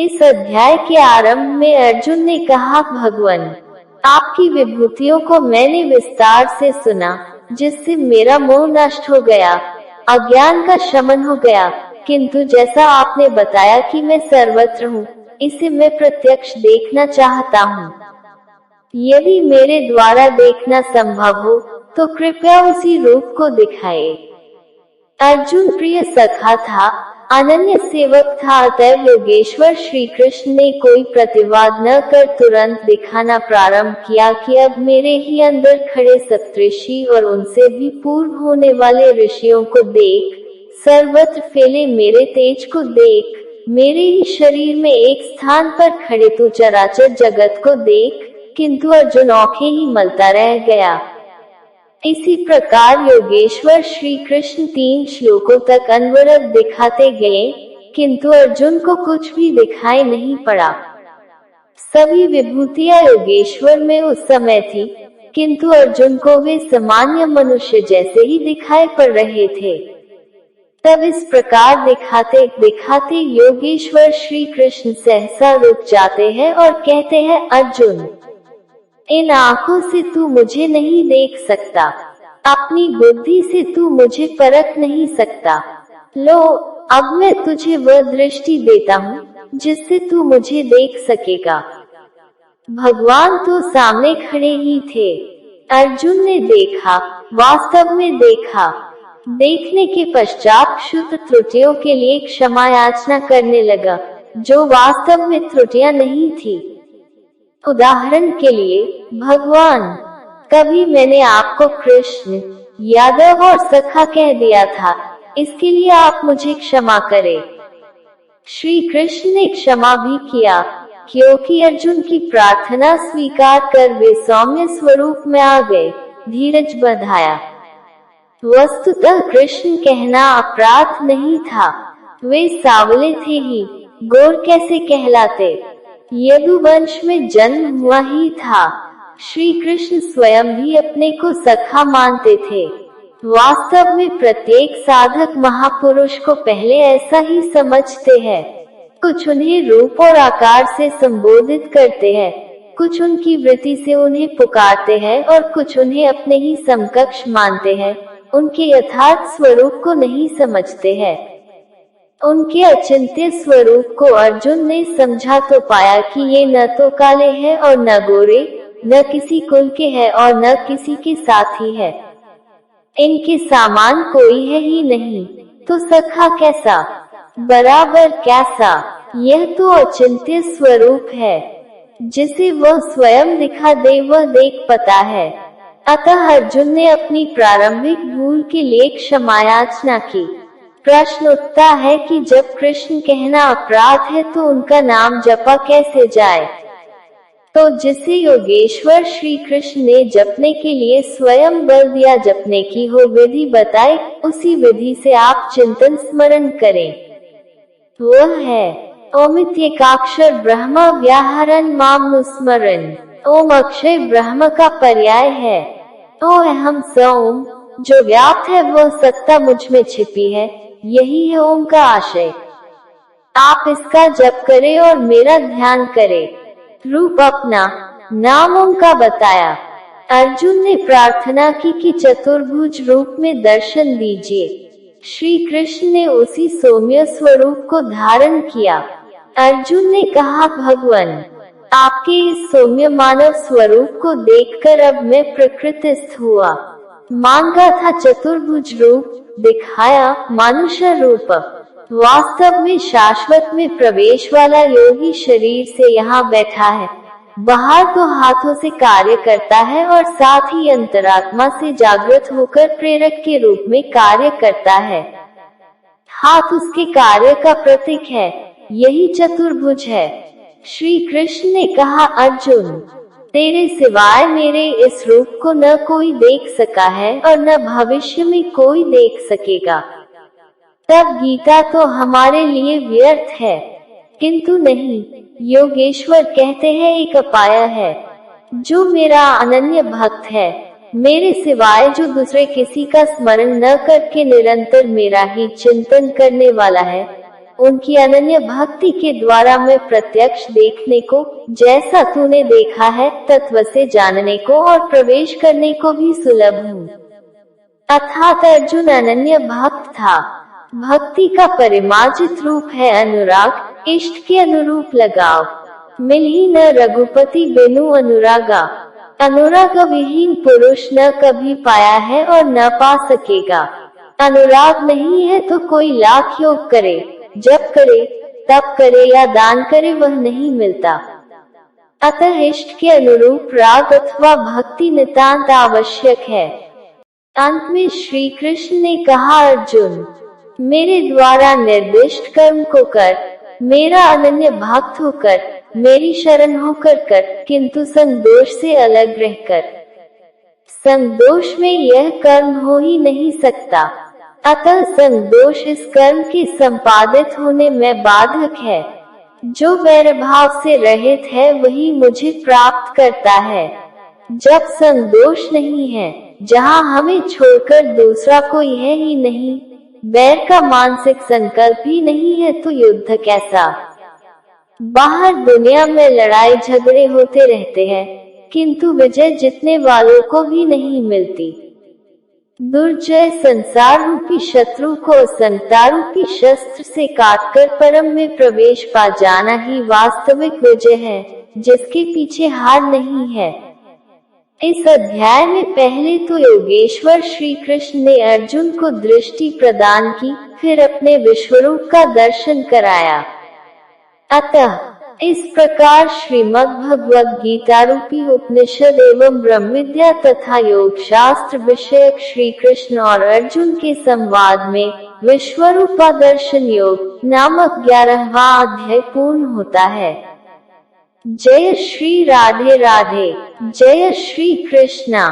इस अध्याय के आरंभ में अर्जुन ने कहा, भगवान, आपकी विभूतियों को मैंने विस्तार से सुना, जिससे मेरा मोह नष्ट हो गया, अज्ञान का शमन हो गया। किंतु जैसा आपने बताया कि मैं सर्वत्र हूँ, इसे मैं प्रत्यक्ष देखना चाहता हूँ। यदि मेरे द्वारा देखना संभव हो तो कृपया उसी रूप को दिखाए। अर्जुन प्रिय सखा था, अनन्य सेवक था, अतएव योगेश्वर श्री कृष्ण ने कोई प्रतिवाद न कर तुरंत दिखाना प्रारंभ किया कि अब मेरे ही अंदर खड़े सप्तऋषि और उनसे भी पूर्व होने वाले ऋषियों को देख, सर्वत्र फैले मेरे तेज को देख, मेरे ही शरीर में एक स्थान पर खड़े तू चराचर जगत को देख। किंतु अर्जुन औखे ही मलता रह गया। इसी प्रकार योगेश्वर श्री कृष्ण 3 श्लोकों तक अनवरत दिखाते गए, किंतु अर्जुन को कुछ भी दिखाई नहीं पड़ा। सभी विभूतियां योगेश्वर में उस समय थी, किंतु अर्जुन को वे सामान्य मनुष्य जैसे ही दिखाई पड़ रहे थे। तब इस प्रकार दिखाते दिखाते योगेश्वर श्री कृष्ण सहसा रुक जाते हैं और कहते हैं, अर्जुन, इन आंखों से तू मुझे नहीं देख सकता, अपनी बुद्धि से तू मुझे परख नहीं सकता। लो, अब मैं तुझे वह दृष्टि देता हूँ जिससे तू मुझे देख सकेगा। भगवान तो सामने खड़े ही थे। अर्जुन ने देखा, वास्तव में देखा। देखने के पश्चात क्षुद्र त्रुटियों के लिए क्षमा याचना करने लगा, जो वास्तव में त्रुटियां नहीं थी। उदाहरण के लिए, भगवान, कभी मैंने आपको कृष्ण, यादव और सखा कह दिया था, इसके लिए आप मुझे क्षमा करें। श्री कृष्ण ने क्षमा भी किया, क्योंकि अर्जुन की प्रार्थना स्वीकार कर वे सौम्य स्वरूप में आ गए, धीरज बंधाया। वस्तुतः कृष्ण कहना अपराध नहीं था, वे सावले थे ही, गोर कैसे कहलाते। यदुवंश में जन्म हुआ ही था। श्री कृष्ण स्वयं भी अपने को सखा मानते थे। वास्तव में प्रत्येक साधक महापुरुष को पहले ऐसा ही समझते हैं। कुछ उन्हें रूप और आकार से संबोधित करते हैं, कुछ उनकी वृत्ति से उन्हें पुकारते हैं और कुछ उन्हें अपने ही समकक्ष मानते हैं, उनके यथार्थ स्वरूप को नहीं समझते हैं। उनके अचिंत्य स्वरूप को अर्जुन ने समझा तो पाया कि ये न तो काले हैं और न गोरे, न किसी कुल के हैं और न किसी के साथी है। इनके सामान कोई है ही नहीं, तो सखा कैसा, बराबर कैसा। यह तो अचिंत्य स्वरूप है, जिसे वह स्वयं दिखा दे वह देख पता है। अतः अर्जुन ने अपनी प्रारंभिक भूल के लिए क्षमा याचना की। प्रश्न उठता है कि जब कृष्ण कहना अपराध है तो उनका नाम जपा कैसे जाए। तो जिसे योगेश्वर श्री कृष्ण ने जपने के लिए स्वयं बल दिया, जपने की हो विधि बताई, उसी विधि से आप चिंतन स्मरण करें। वह है ओमित्येकाक्षर ब्रह्म व्याहरण मामनुस्मरण। ओम अक्षय ब्रह्म का पर्याय है। ओ अहम स ओम, जो व्याप्त है वह सत्ता मुझ में छिपी है, यही है ओम का आशय। आप इसका जप करें और मेरा ध्यान करें। रूप अपना, नाम ओम का बताया। अर्जुन ने प्रार्थना की कि चतुर्भुज रूप में दर्शन दीजिए। श्री कृष्ण ने उसी सौम्य स्वरूप को धारण किया। अर्जुन ने कहा, भगवान, आपके इस सौम्य मानव स्वरूप को देखकर अब मैं प्रकृतिस्थ हुआ। मांगा था चतुर्भुज रूप, दिखाया मानुष्य रूप। वास्तव में शाश्वत में प्रवेश वाला योगी शरीर से यहाँ बैठा है। बाहर तो हाथों से कार्य करता है और साथ ही अंतरात्मा से जागृत होकर प्रेरक के रूप में कार्य करता है। हाथ उसके कार्य का प्रतीक है, यही चतुर्भुज है। श्री कृष्ण ने कहा, अर्जुन, तेरे सिवाय मेरे इस रूप को न कोई देख सका है और न भविष्य में कोई देख सकेगा। तब गीता तो हमारे लिए व्यर्थ है। किंतु नहीं, योगेश्वर कहते हैं एक उपाय है। जो मेरा अनन्य भक्त है, मेरे सिवाय जो दूसरे किसी का स्मरण न करके निरंतर मेरा ही चिंतन करने वाला है, उनकी अनन्य भक्ति के द्वारा मैं प्रत्यक्ष देखने को, जैसा तूने देखा है, तत्व से जानने को और प्रवेश करने को भी सुलभ हूँ। अर्थात अर्जुन अनन्य भक्त था। भक्ति का परिमार्जित रूप है अनुराग, इष्ट के अनुरूप लगाव। मिलही न रघुपति बिनु अनुरागा, अनुराग विहीन पुरुष न कभी पाया है और न पा सकेगा। अनुराग नहीं है तो कोई लाख योग करे, जब करे, तप करे या दान करे, वह नहीं मिलता। अतः इष्ट के अनुरूप राग अथवा भक्ति नितांत आवश्यक है। अंत में श्री कृष्ण ने कहा, अर्जुन, मेरे द्वारा निर्दिष्ट कर्म को कर, मेरा अनन्य भक्त होकर, मेरी शरण होकर कर, किंतु संदोष से अलग रहकर। संदोष में यह कर्म हो ही नहीं सकता, अतः संदोष इस कर्म के संपादित होने में बाधक है। जो वैर भाव से रहित है वही मुझे प्राप्त करता है। जब संदोष नहीं है, जहाँ हमें छोड़कर दूसरा कोई है ही नहीं, वैर का मानसिक संकल्प ही नहीं है, तो युद्ध कैसा। बाहर दुनिया में लड़ाई झगड़े होते रहते हैं, किंतु विजय जीतने वालों को भी नहीं मिलती। दुर्जय संसार रूपी शत्रु को असंता रूपी शस्त्र से काटकर परम में प्रवेश पा जाना ही वास्तविक विजय है, जिसके पीछे हार नहीं है। इस अध्याय में पहले तो योगेश्वर श्री कृष्ण ने अर्जुन को दृष्टि प्रदान की, फिर अपने विश्वरूप का दर्शन कराया। अतः इस प्रकार श्रीमद् भगवद गीता रूपी उपनिषद एवं ब्रह्म विद्या तथा योग शास्त्र विषयक श्री कृष्ण और अर्जुन के संवाद में विश्वरूपा दर्शन योग नामक 11वां अध्याय पूर्ण होता है। जय श्री राधे राधे, जय श्री कृष्णा।